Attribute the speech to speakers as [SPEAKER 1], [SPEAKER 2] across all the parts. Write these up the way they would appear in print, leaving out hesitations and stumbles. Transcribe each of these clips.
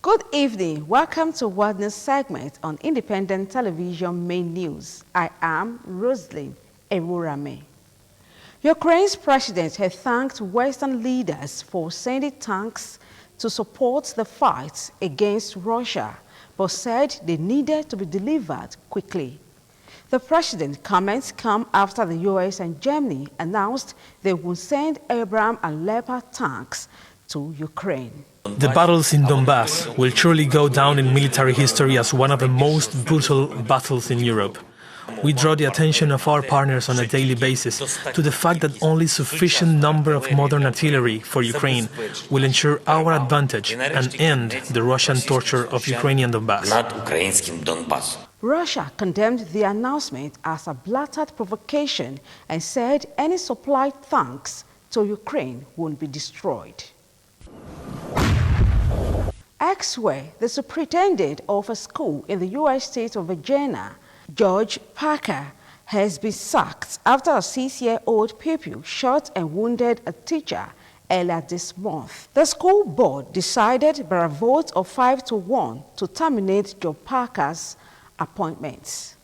[SPEAKER 1] Good evening. Welcome to World News segment on Independent Television Main News. I am Roslyn Ewurame. Ukraine's president has thanked Western leaders for sending tanks to support the fight against Russia, but said they needed to be delivered quickly. The president's comments come after the US and Germany announced they would send Abrams and Leopard tanks to Ukraine.
[SPEAKER 2] The battles in Donbass will surely go down in military history as one of the most brutal battles in Europe. We draw the attention of our partners on a daily basis to the fact that only sufficient number of modern artillery for Ukraine will ensure our advantage and end the Russian torture of Ukrainian Donbass.
[SPEAKER 1] Russia condemned the announcement as a blatant provocation and said any supplied tanks to Ukraine would be destroyed. Elsewhere, the superintendent of a school in the U.S. state of Virginia, George Parker, has been sacked after a 6-year-old pupil shot and wounded a teacher earlier this month. The school board decided by a vote of 5-1 to terminate George Parker's appointment.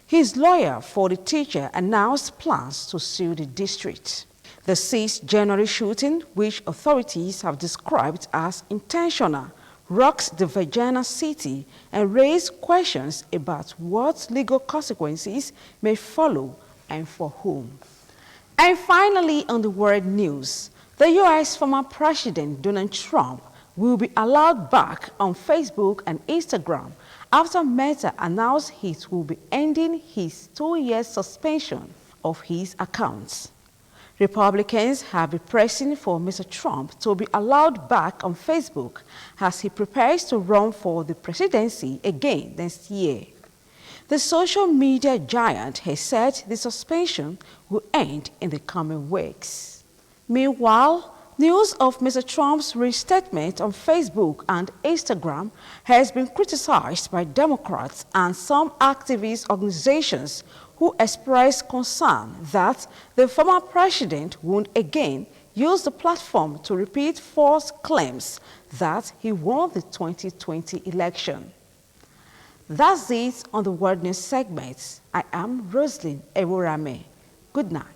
[SPEAKER 1] His lawyer for the teacher announced plans to sue the district. The 6th January shooting, which authorities have described as intentional, rocks the Virginia city and raised questions about what legal consequences may follow and for whom. And finally, on the world news, the U.S. former President Donald Trump will be allowed back on Facebook and Instagram after Meta announced it will be ending his 2-year suspension of his accounts. Republicans have been pressing for Mr. Trump to be allowed back on Facebook as he prepares to run for the presidency again next year. The social media giant has said the suspension will end in the coming weeks. Meanwhile, news of Mr. Trump's reinstatement on Facebook and Instagram has been criticized by Democrats and some activist organizations who expressed concern that the former president would again use the platform to repeat false claims that he won the 2020 election. That's it on the World News segment. I am Roslyn Ewurame. Good night.